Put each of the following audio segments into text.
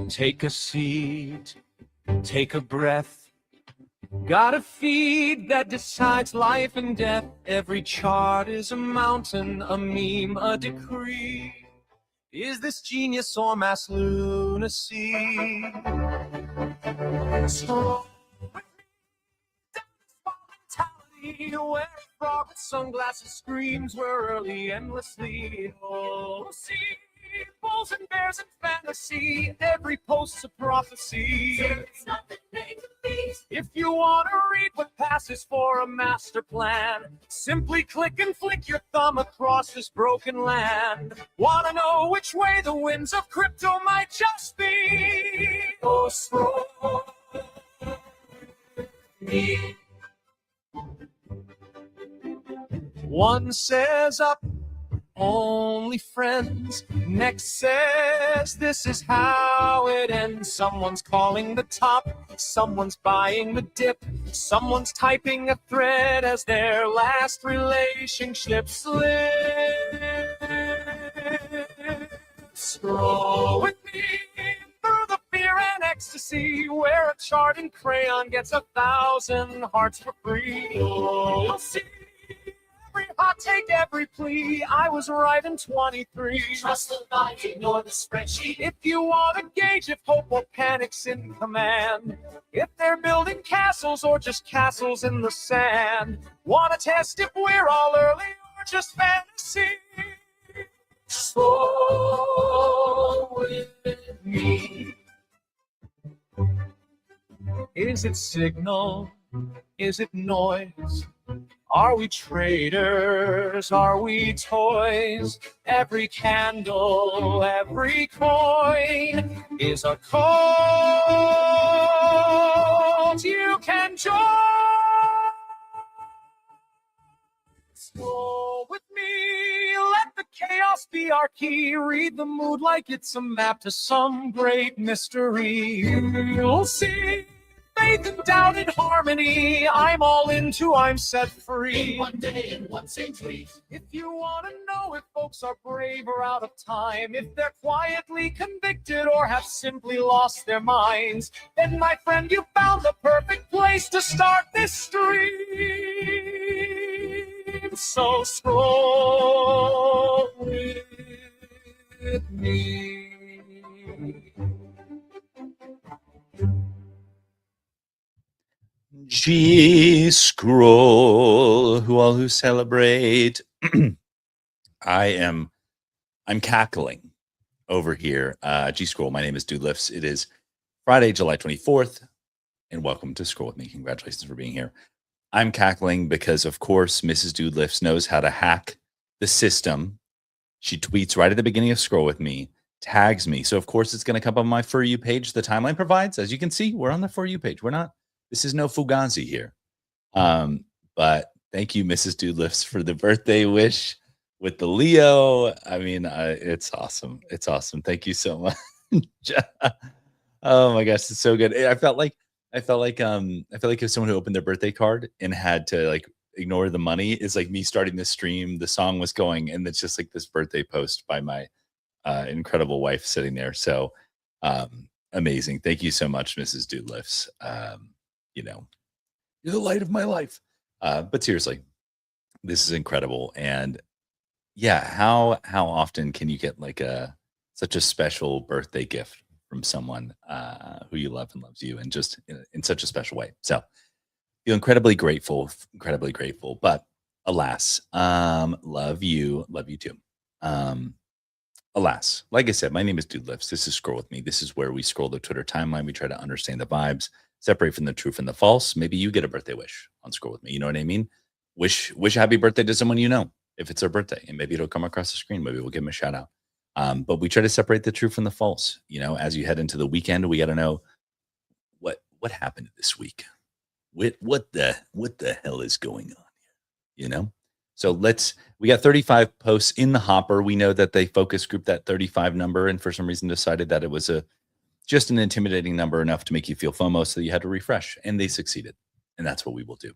Take a seat, take a breath. Got a feed that decides life and death. Every chart is a mountain, a meme, a decree. Is this genius or mass lunacy? So mentality, where a frog with sunglasses screams we're early endlessly. Oh, see, bulls and bears and fantasy, every post's a prophecy. It's nothing make believe. If you want to read what passes for a master plan, simply click and flick your thumb across this broken land. Want to know which way the winds of crypto might just be? Oh, scroll me. One says up, only friends. Next says this is how it ends. Someone's calling the top, someone's buying the dip, someone's typing a thread as their last relationship slips. Scroll with me through the fear and ecstasy, where a chart in crayon gets 1,000 hearts for free. You'll see every hot take, every plea. I was right in 23. Trust the line, ignore the spreadsheet. If you want to gauge if hope or panic's in command, if they're building castles or just castles in the sand, want to test if we're all early or just fantasy? Slow with me. Is it signal? Is it noise? Are we traders? Are we toys? Every candle, every coin is a cult you can join. Go with me, let the chaos be our key. Read the mood like it's a map to some great mystery. You'll see faith and doubt in harmony. I'm all into, I'm set free. In one day in one same tweet. If you want to know if folks are brave or out of time, if they're quietly convicted or have simply lost their minds, then my friend, you found the perfect place to start this stream. So scroll with me. G-Scroll, who celebrate. I'm cackling over here. G-Scroll, my name is Dude Lifts. It is Friday, July 24th, and welcome to Scroll with me. Congratulations for being here. I'm cackling because, of course, Mrs. Dude Lifts knows how to hack the system. She tweets right at the beginning of Scroll with me, tags me. So, of course, it's going to come up on my For You page the timeline provides. As you can see, we're on the For You page. This is no Fugazi here. But thank you, Mrs. Dude Lifts, for the birthday wish with the Leo. I mean, it's awesome. It's awesome. Thank you so much. Oh my gosh, it's so good. I felt like if someone who opened their birthday card and had to like ignore the money is like me starting the stream. The song was going, and it's just like this birthday post by my incredible wife sitting there. So amazing. Thank you so much, Mrs. Dude Lifts. You're the light of my life. But seriously, this is incredible. And yeah, how often can you get like such a special birthday gift from someone who you love and loves you, and just in such a special way? So feel incredibly grateful. But alas, love you too. Alas, like I said, my name is Dude Lifts. This is Scroll with me. This is where we scroll the Twitter timeline. We try to understand the vibes, separate from the true from the false. Maybe you get a birthday wish on Scroll with me. You know what I mean? Wish a happy birthday to someone you know if it's their birthday, and maybe it'll come across the screen. Maybe we'll give them a shout out. But we try to separate the true from the false. As you head into the weekend, we got to know what happened this week. What the hell is going on here? So we got 35 posts in the hopper. We know that they focus group that 35 number, and for some reason decided that it was just an intimidating number enough to make you feel FOMO, so you had to refresh, and they succeeded. And that's what we will do.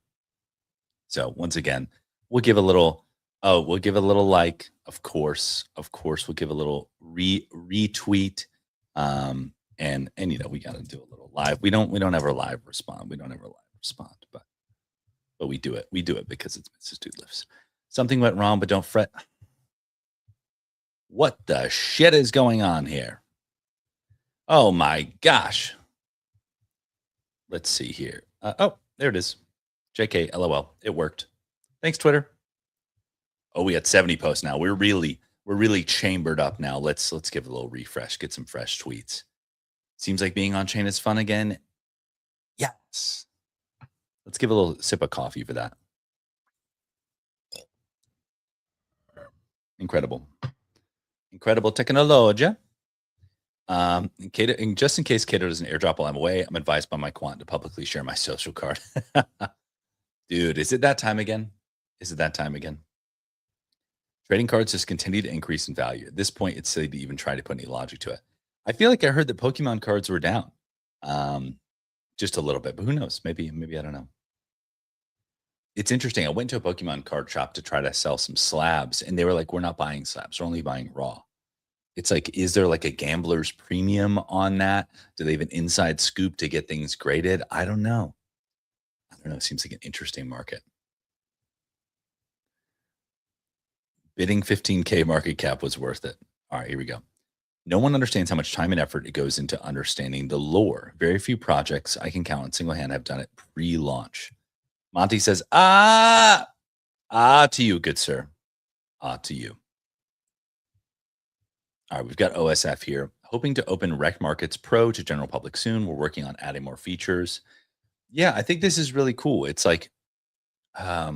So once again, we'll give a little like, of course, we'll give a little retweet. And you know, we got to do a little live. We don't ever live respond. We don't ever live respond, but we do it. We do it because it's Mrs. Dude Lifts. Something went wrong, but don't fret. What the shit is going on here? Oh my gosh. Let's see here. Oh, there it is. JK, LOL. It worked. Thanks, Twitter. Oh, we had 70 posts now. We're really chambered up now. Let's give it a little refresh, get some fresh tweets. Seems like being on chain is fun again. Yes. Let's give a little sip of coffee for that. Incredible technology. Just in case Cato doesn't airdrop while I'm away, I'm advised by my quant to publicly share my social card. Dude, is it that time again? Trading cards just continue to increase in value. At this point, it's silly to even try to put any logic to it. I feel like I heard that Pokemon cards were down just a little bit, but who knows? Maybe I don't know. It's interesting. I went to a Pokemon card shop to try to sell some slabs, and they were like, we're not buying slabs. We're only buying raw. It's like, is there like a gambler's premium on that? Do they have an inside scoop to get things graded? I don't know. It seems like an interesting market. Bidding 15K market cap was worth it. All right, here we go. No one understands how much time and effort it goes into understanding the lore. Very few projects I can count on single hand have done it pre-launch. Monty says, to you, good sir. To you. All right, we've got OSF here. Hoping to open Rec Markets Pro to general public soon. We're working on adding more features. Yeah, I think this is really cool. It's like, let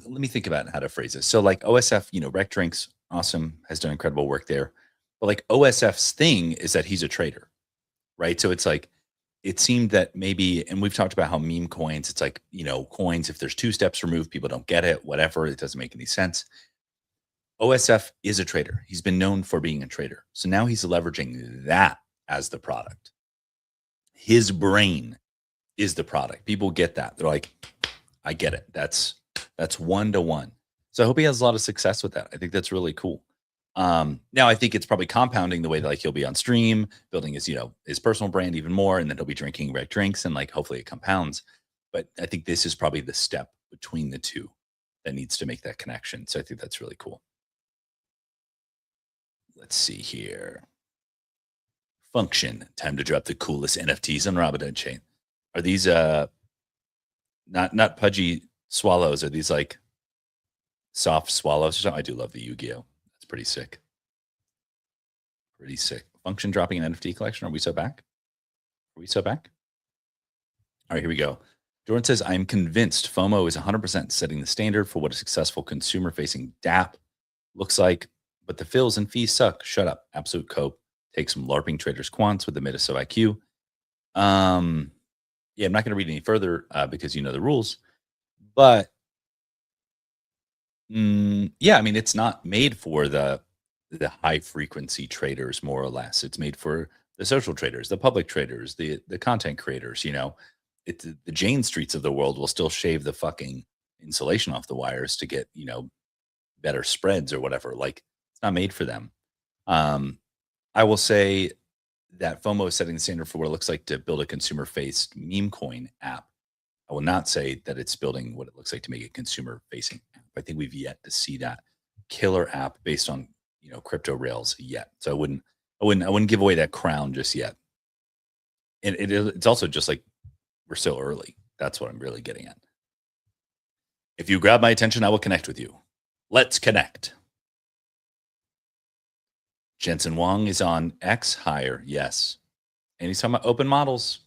me think about how to phrase this. So like OSF, Rec Drinks, awesome, has done incredible work there. But like OSF's thing is that he's a trader, right? So it's like, it seemed that maybe, and we've talked about how meme coins, it's like, coins, if there's 2 steps removed, people don't get it, whatever, it doesn't make any sense. OSF is a trader. He's been known for being a trader. So now he's leveraging that as the product. His brain is the product. People get that. They're like, I get it. That's 1-to-1. So I hope he has a lot of success with that. I think that's really cool. Now I think it's probably compounding the way that like he'll be on stream, building his, his personal brand even more, and then he'll be drinking Rec Drinks, and like hopefully it compounds. But I think this is probably the step between the two that needs to make that connection. So I think that's really cool. Let's see here. Function. Time to drop the coolest NFTs on Robinhood chain. Are these not pudgy swallows? Are these like soft swallows or something? I do love the Yu-Gi-Oh. That's pretty sick. Pretty sick. Function dropping an NFT collection. Are we so back? All right, here we go. Jordan says, I'm convinced FOMO is 100% setting the standard for what a successful consumer-facing DApp looks like, but the fills and fees suck. Shut up. Absolute cope. Take some LARPing traders quants with the Metaso IQ. Yeah, I'm not going to read any further because you know the rules. But yeah, I mean, it's not made for the high frequency traders, more or less. It's made for the social traders, the public traders, the content creators. The Jane Streets of the world will still shave the fucking insulation off the wires to get better spreads or whatever. Like, it's not made for them. I will say that FOMO is setting the standard for what it looks like to build a consumer-faced meme coin app. I will not say that it's building what it looks like to make a consumer-facing app. I think we've yet to see that killer app based on crypto rails yet. So I wouldn't give away that crown just yet. And it's also just like we're still early. That's what I'm really getting at. If you grab my attention, I will connect with you. Let's connect. Jensen Wong is on X higher. Yes. And he's talking about open models.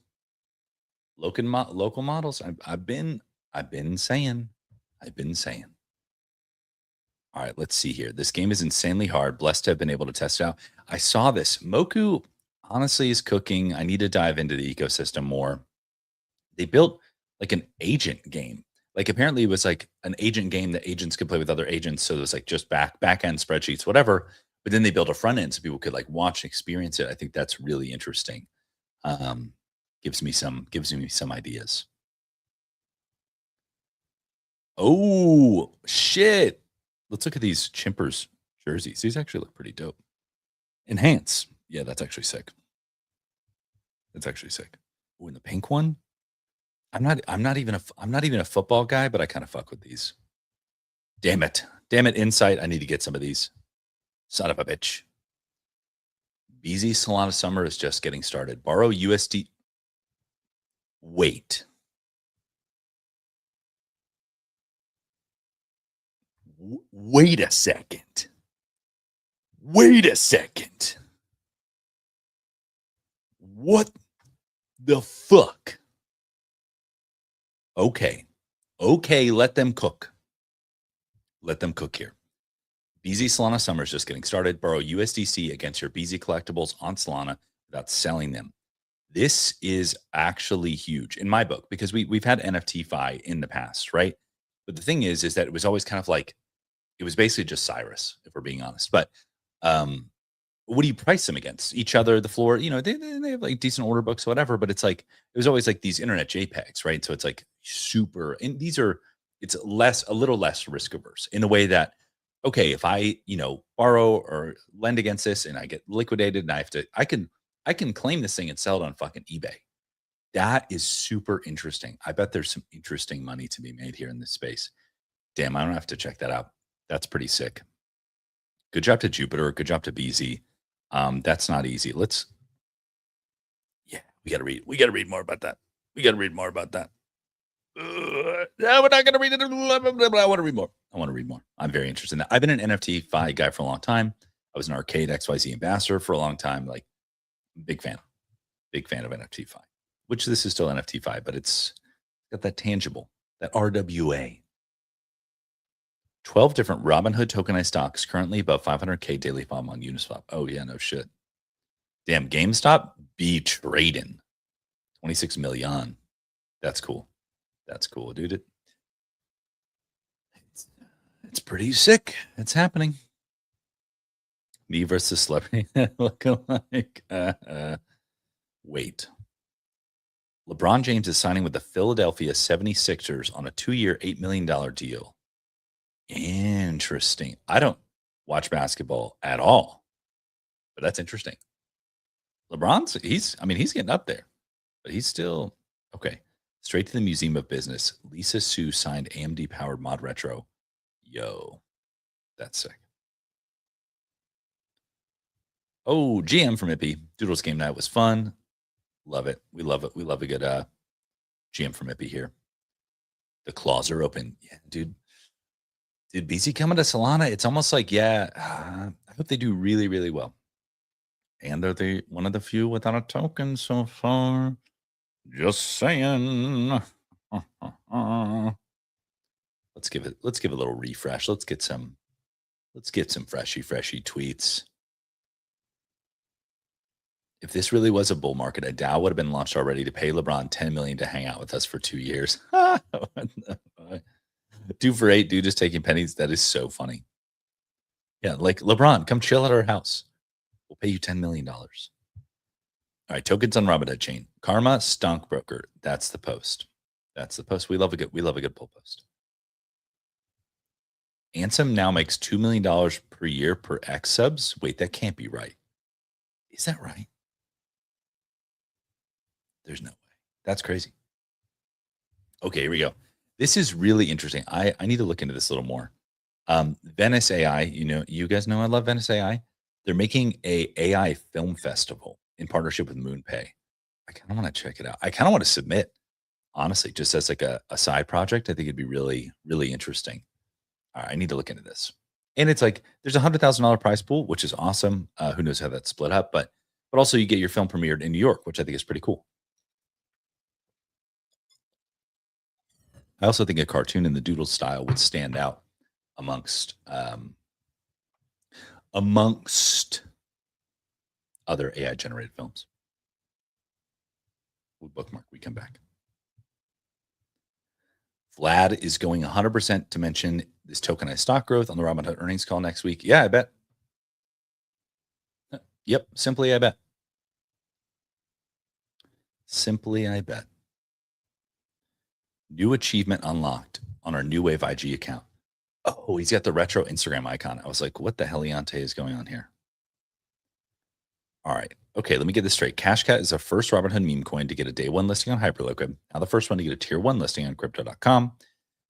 Local models. I've been saying. All right, let's see here. This game is insanely hard. Blessed to have been able to test it out. I saw this. Moku honestly is cooking. I need to dive into the ecosystem more. They built like an agent game. Like apparently it was like an agent game that agents could play with other agents. So it was like just back end spreadsheets, whatever. But then they built a front end so people could like watch and experience it. I think that's really interesting. Gives me some ideas. Oh shit. Let's look at these Chimpers jerseys. These actually look pretty dope. Enhance. Yeah, that's actually sick. That's actually sick. Ooh, and the pink one. I'm not even a football guy, but I kind of fuck with these. Damn it. Damn it, Insight. I need to get some of these. Son of a bitch. BZ Solana Summer is just getting started. Borrow USD. Wait. Wait a second. Wait a second. What the fuck? Okay. Okay, let them cook. Let them cook here. BZ Solana Summer is just getting started. Borrow USDC against your BZ collectibles on Solana without selling them. This is actually huge in my book because we've had NFT Fi in the past, right? But the thing is that it was always kind of like it was basically just Cyrus, if we're being honest. But what do you price them against? Each other, the floor, they have like decent order books, whatever. But it's like it was always like these internet JPEGs, right? So it's like super, and it's a little less risk averse in a way that, okay, if I borrow or lend against this and I get liquidated and I can claim this thing and sell it on fucking eBay. That is super interesting. I bet there's some interesting money to be made here in this space. Damn, I don't have to check that out. That's pretty sick. Good job to Jupiter. Good job to BZ. That's not easy. We got to read. We got to read more about that. No, we're not going to read it. I want to read more. I'm very interested in that. I've been an NFT Fi guy for a long time. I was an Arcade XYZ ambassador for a long time. Like, big fan of NFT Fi, which this is still NFT Fi, but it's got that tangible, that RWA. 12 different Robinhood tokenized stocks currently above 500K daily FOM on Uniswap. Oh, yeah, no shit. Damn, GameStop be trading 26 million. That's cool. Dude. It's pretty sick. It's happening. Me versus celebrity look-alike. Wait. LeBron James is signing with the Philadelphia 76ers on a 2-year, $8 million deal. Interesting. I don't watch basketball at all, but that's interesting. LeBron's, he's getting up there, but he's still okay. Straight to the Museum of Business. Lisa Su signed AMD powered mod retro. Yo, that's sick. Oh, GM from Ippy. Doodles game night was fun. Love it. We love it. We love a good GM from Ippy here. The claws are open. Yeah, dude. Dude, BC coming to Solana. It's almost like, I hope they do really, really well. And they're one of the few without a token so far. Just saying. Let's give it a little refresh. Let's get some freshy tweets. If this really was a bull market, a DAO would have been launched already to pay LeBron $10 million to hang out with us for 2 years. 2 for 8, dude, just taking pennies. That is so funny. Yeah, like LeBron, come chill at our house. We'll pay you $10 million. All right, tokens on Robinhood chain. Karma Stonkbroker. That's the post. We love a good pull post. Ansem now makes $2 million per year per X subs. Wait, that can't be right. Is that right? There's no way. That's crazy. Okay, here we go. This is really interesting. I need to look into this a little more. Venice AI, you guys know I love Venice AI. They're making a AI film festival in partnership with MoonPay. I kind of want to check it out. I kind of want to submit, honestly, just as like a side project. I think it'd be really, really interesting. All right, I need to look into this. And it's like there's $100,000 prize pool, which is awesome. Who knows how that's split up, but also you get your film premiered in New York, which I think is pretty cool. I also think a cartoon in the doodle style would stand out amongst other AI generated films. We'll bookmark. We come back. Vlad is going 100% to mention this tokenized stock growth on the Robinhood earnings call next week. Yeah, I bet. Yep, simply I bet. New achievement unlocked on our New Wave IG account. Oh, he's got the retro Instagram icon. I was like, what the heliante is going on here? All right. Okay, let me get this straight. Cashcat is the first Robinhood meme coin to get a day one listing on Hyperliquid. Now the first one to get a tier one listing on crypto.com.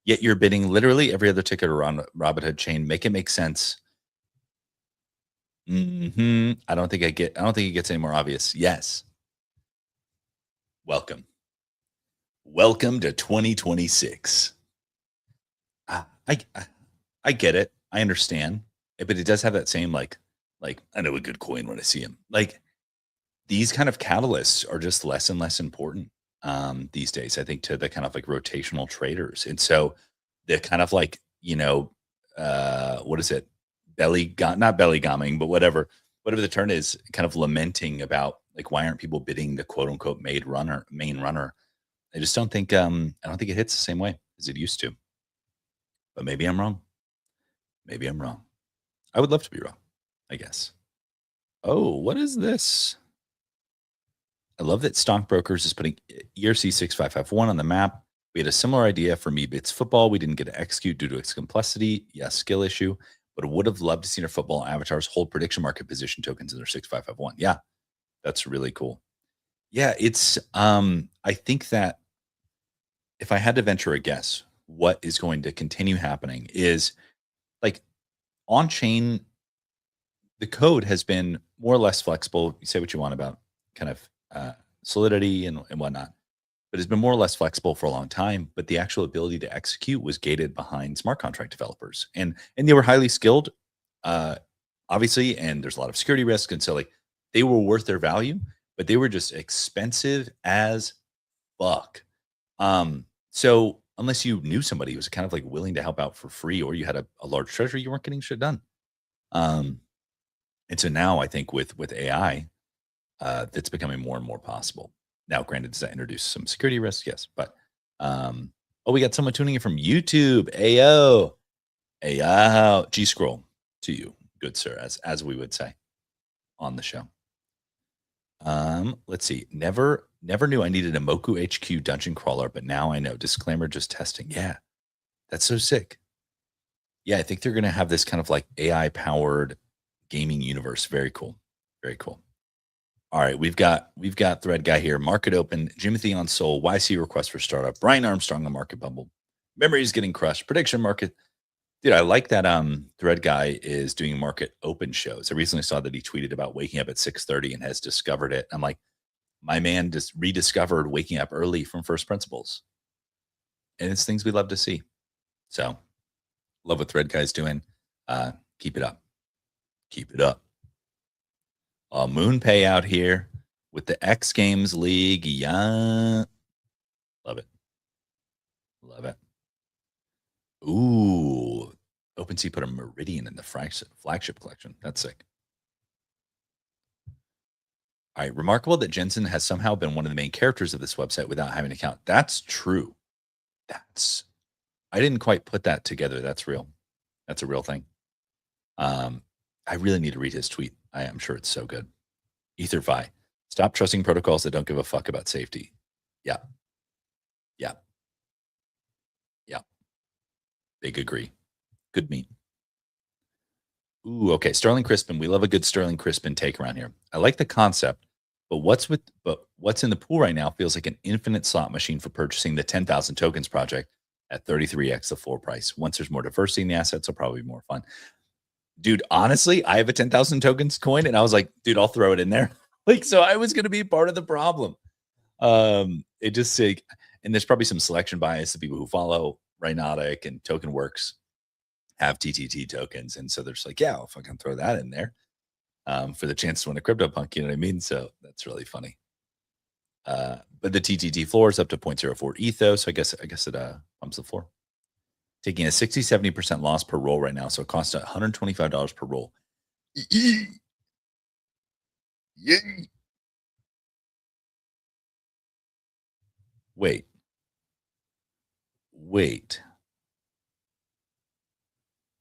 Yet you're bidding literally every other ticket around Robinhood chain. Make it make sense. I don't think it gets any more obvious. Yes. Welcome to 2026. I get it. I understand, but it does have that same like I know a good coin when I see him. Like these kind of catalysts are just less and less important these days. I think to the kind of like rotational traders, and so the kind of like what is it? Not belly gumming, but whatever the term is, kind of lamenting about like why aren't people bidding the quote unquote main runner? I just don't think I don't think it hits the same way as it used to. But maybe I'm wrong. I would love to be wrong, I guess. Oh, what is this? I love that Stockbrokers is putting ERC 6551 on the map. We had a similar idea for MeBits football. We didn't get to execute due to its complexity. Yes, skill issue, but would have loved to see our football avatars hold prediction market position tokens in their 6551. Yeah, that's really cool. Yeah, it's I think that if I had to venture a guess, what is going to continue happening is like on chain, the code has been more or less flexible. You say what you want about kind of solidity and whatnot, but it's been more or less flexible for a long time. But the actual ability to execute was gated behind smart contract developers, and they were highly skilled, obviously. And there's a lot of security risk, and so like they were worth their value, but they were just expensive as fuck. So unless you knew somebody who was kind of like willing to help out for free, or you had a large treasury, you weren't getting shit done. And so now I think with AI, that's becoming more and more possible. Now, granted, does that introduce some security risks? Yes, but we got someone tuning in from YouTube. Ayo, G scroll to you, good sir, as we would say on the show. Let's see. Never knew I needed a Moku HQ dungeon crawler, but now I know. Disclaimer, just testing. Yeah, that's so sick. Yeah, I think they're gonna have this kind of like AI powered gaming universe. Very cool. Very cool. All right, we've got Thread Guy here. Market open. Jimothy on Soul. YC request for startup. Brian Armstrong on Market Bubble. Memories getting crushed. Prediction market. Dude, I like that Thread Guy is doing market open shows. I recently saw that he tweeted about waking up at 6:30 and has discovered it. I'm like, my man just rediscovered waking up early from first principles. And it's things we love to see. So love what Thread Guy's doing. Keep it up. Keep it up. Moon Pay out here with the X Games League. Yeah. Love it. Love it. Ooh. OpenSea put a Meridian in the flagship collection. That's sick. All right. Remarkable that Jensen has somehow been one of the main characters of this website without having an account. That's true. I didn't quite put that together. That's real. That's a real thing. I really need to read his tweet. I am sure it's so good. EtherFi. Stop trusting protocols that don't give a fuck about safety. Yeah. Big agree. Good meat. Ooh, okay. Sterling Crispin. We love a good Sterling Crispin take around here. I like the concept, but what's in the pool right now feels like an infinite slot machine for purchasing the 10,000 tokens project at 33x the floor price. Once there's more diversity in the assets, it'll probably be more fun. Dude, honestly, I have a 10,000 tokens coin, and I was like, dude, I'll throw it in there. Like, so I was going to be part of the problem. It just like, and there's probably some selection bias. The people who follow Rhinotic and Token Works have TTT tokens, and so they're just like, yeah, I'll fucking throw that in there for the chance to win a CryptoPunk. You know what I mean? So that's really funny. But the TTT floor is up to 0.04 ETH, so I guess it pumps the floor. Taking a 60-70% loss per roll right now, so it costs $125 per roll. Yay. Wait.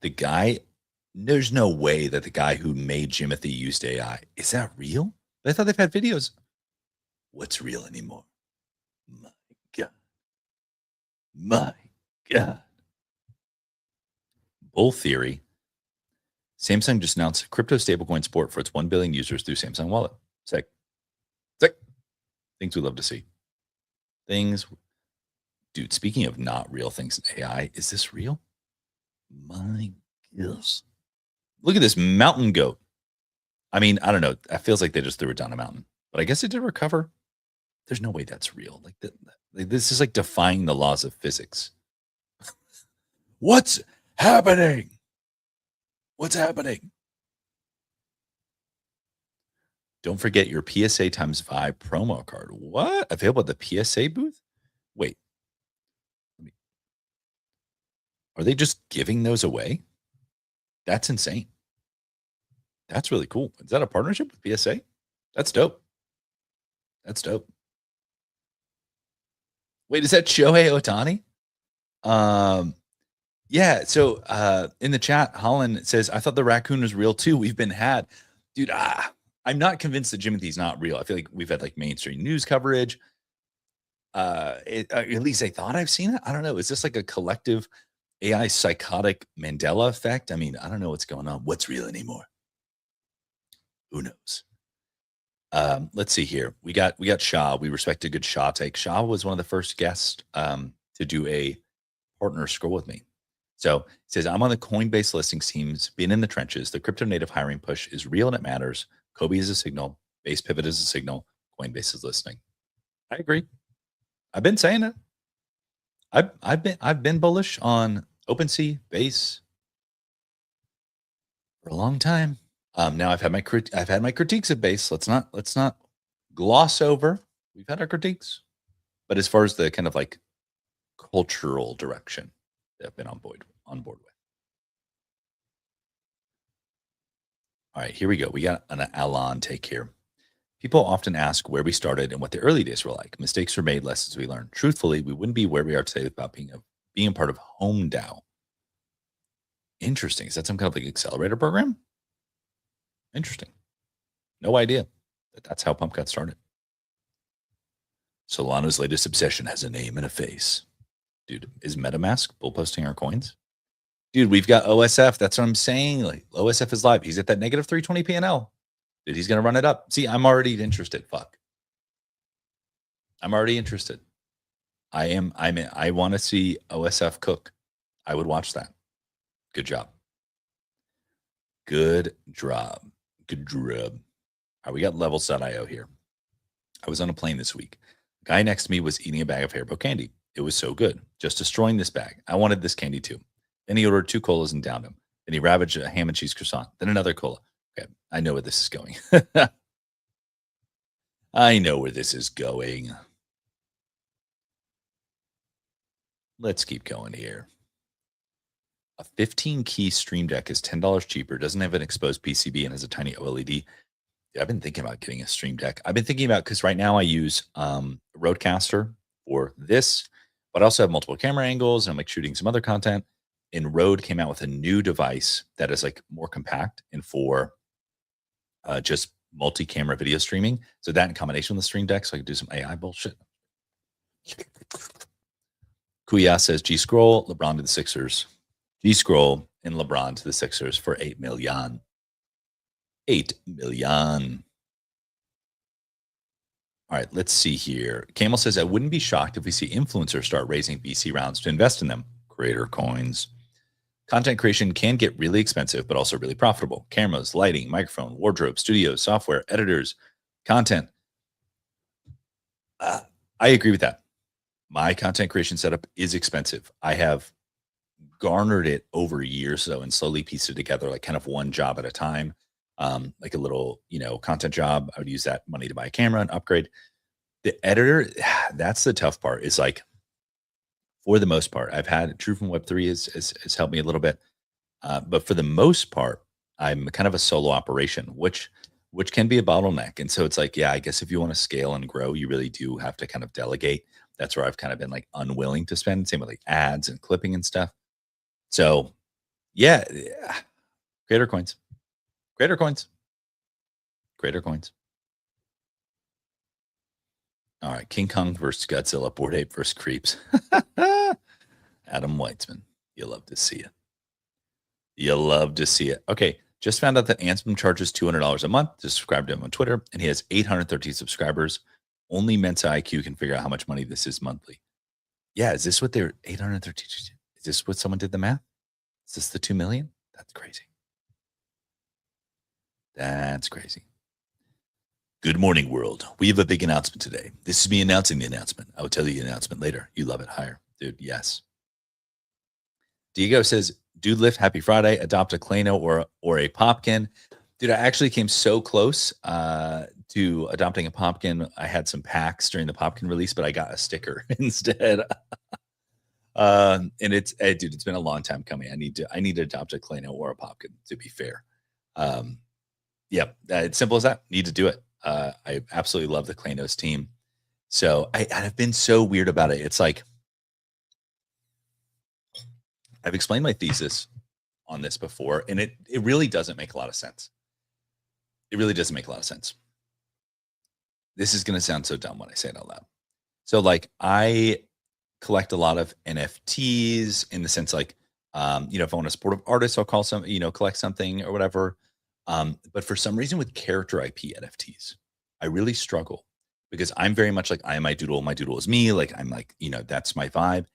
The guy, there's no way that the guy who made Jimothy used AI. Is that real? I thought they've had videos. What's real anymore? My God. Bull theory. Samsung just announced crypto stablecoin support for its 1 billion users through Samsung Wallet. Sick. Sick. Things we love to see. Things. Dude, speaking of not real things in AI, is this real? My gosh. Look at this mountain goat. I mean, I don't know. It feels like they just threw it down a mountain, but I guess it did recover. There's no way that's real. Like this is like defying the laws of physics. What's happening? What's happening? Don't forget your PSA times Vibe promo card. What? Available at the PSA booth? Wait. Are they just giving those away? That's insane. That's really cool. Is that a partnership with PSA? That's dope. That's dope. Wait, is that Shohei Ohtani? Yeah. So in the chat, Holland says, I thought the raccoon was real too. We've been had. Dude, I'm not convinced that Jimothy's not real. I feel like we've had like mainstream news coverage. At least I thought I've seen it. I don't know. Is this like a collective AI psychotic Mandela effect? I mean, I don't know what's going on. What's real anymore? Who knows? Let's see here. We got Shah. We respect a good Shah take. Shah was one of the first guests to do a partner scroll with me. So it says, I'm on the Coinbase listings teams, been in the trenches. The crypto native hiring push is real and it matters. Kobe is a signal. Base pivot is a signal. Coinbase is listening. I agree. I've been saying it. I've been bullish on OpenSea, Base for a long time. Now I've had my critiques of Base. Let's not gloss over. We've had our critiques, but as far as the kind of like cultural direction, I've been on board with. All right, here we go. We got an Alon take here. People often ask where we started and what the early days were like. Mistakes were made, lessons we learned. Truthfully, we wouldn't be where we are today without being a part of Home DAO. Interesting. Is that some kind of like accelerator program? Interesting. No idea that's how Pump got started. Solana's latest obsession has a name and a face. Dude, is MetaMask bull posting our coins? Dude, we've got OSF. That's what I'm saying. Like OSF is live. He's at that negative 320 PNL. Dude, he's going to run it up. See, I'm already interested. Fuck. I'm already interested. I want to see OSF cook. I would watch that. Good job. Good job. Good job. All right, we got levels.io here. I was on a plane this week. The guy next to me was eating a bag of Haribo candy. It was so good. Just destroying this bag. I wanted this candy too. Then he ordered 2 colas and downed them. Then he ravaged a ham and cheese croissant. Then another cola. Okay, I know where this is going. I know where this is going. Let's keep going here. A 15-key Stream Deck is $10 cheaper, doesn't have an exposed PCB, and has a tiny OLED. I've been thinking about getting a Stream Deck. I've been thinking about, because right now I use Rodecaster for this, but I also have multiple camera angles, and I'm like shooting some other content. And Rode came out with a new device that is like more compact and for just multi-camera video streaming. So that in combination with the Stream Deck, so I can do some AI bullshit. Kuya says G Scroll, LeBron to the Sixers. G Scroll and LeBron to the Sixers for $8 million. $8 million. All right, let's see here. Camel says, I wouldn't be shocked if we see influencers start raising VC rounds to invest in them. Creator coins. Content creation can get really expensive, but also really profitable. Cameras, lighting, microphone, wardrobe, studios, software, editors, content. I agree with that. My content creation setup is expensive. I have garnered it over years, though, and slowly pieced it together, like kind of one job at a time. Like a little, content job. I would use that money to buy a camera and upgrade. The editor, that's the tough part. Is like, for the most part, I've had True from Web3 has helped me a little bit. But for the most part, I'm kind of a solo operation, which can be a bottleneck. And so it's like, yeah, I guess if you want to scale and grow, you really do have to kind of delegate. That's where I've kind of been like unwilling to spend. Same with like ads and clipping and stuff. So yeah, creator coins. All right, King Kong versus Godzilla, Bored Ape versus Creeps. Adam Weitzman, you love to see it. Okay, Just found out that Ansem charges $200 a month to subscribe to him on Twitter, and he has 813 subscribers. Only Mensa IQ can figure out how much money this is monthly. Yeah, is this what they're 813? Is this what someone did the math? Is this the 2 million? That's crazy. That's crazy. Good morning, world. We have a big announcement today. This is me announcing the announcement. I will tell you the announcement later. You love it higher. Dude, yes. Diego says, dude lift, happy Friday. Adopt a Clano or a Popkin. Dude, I actually came so close to adopting a Popkin. I had some packs during the Popkin release, but I got a sticker instead. And it's dude, it's been a long time coming. I need to adopt a Clano or a Popkin, to be fair. Yeah, it's simple as that. Need to do it. I absolutely love the Clanos team. So I've been so weird about it. It's like I've explained my thesis on this before, and it really doesn't make a lot of sense. It really doesn't make a lot of sense. This is going to sound so dumb when I say it out loud. So like I collect a lot of NFTs in the sense like, if I want to support an artist, I'll call some, collect something or whatever. But for some reason with character IP NFTs, I really struggle because I'm very much like I am my doodle is me. Like I'm like, that's my vibe.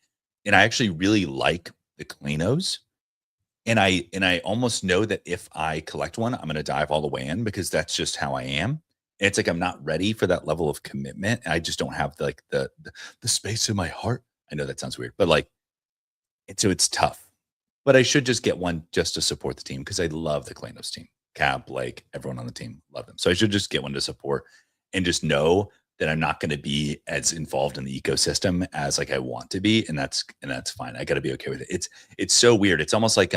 And I actually really like the Clanos. And I almost know that if I collect one, I'm going to dive all the way in because that's just how I am. And it's like I'm not ready for that level of commitment. I just don't have the space in my heart. I know that sounds weird, but like, so it's tough. But I should just get one just to support the team because I love the Clanos team. Cap, Blake, everyone on the team, love them. So I should just get one to support and just know that I'm not going to be as involved in the ecosystem as like I want to be, and that's fine. I got to be okay with it. It's so weird. It's almost like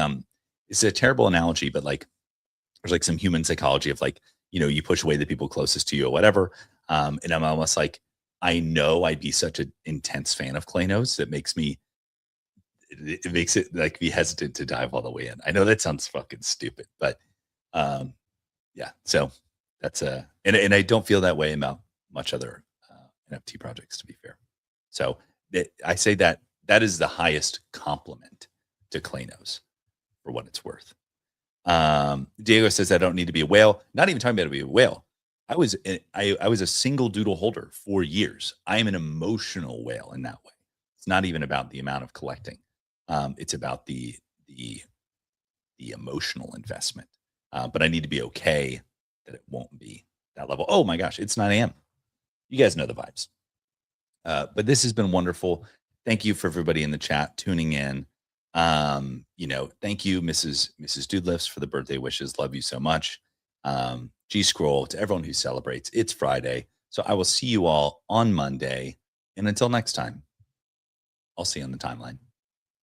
it's a terrible analogy, but like there's like some human psychology of like you push away the people closest to you or whatever. And I'm almost like I know I'd be such an intense fan of Clanos that makes me. It makes it like be hesitant to dive all the way in. I know that sounds fucking stupid, but yeah. So that's and I don't feel that way about much other NFT projects, to be fair. So I say that is the highest compliment to Clanos for what it's worth. Diego says I don't need to be a whale. Not even talking about to be a whale. I was a single doodle holder for years. I am an emotional whale in that way. It's not even about the amount of collecting. It's about the emotional investment. But I need to be okay that it won't be that level. Oh my gosh, it's 9 a.m. You guys know the vibes. But this has been wonderful. Thank you for everybody in the chat tuning in. Thank you, Mrs. Doodlifts, for the birthday wishes. Love you so much. G Scroll, to everyone who celebrates. It's Friday. So I will see you all on Monday. And until next time, I'll see you on the timeline.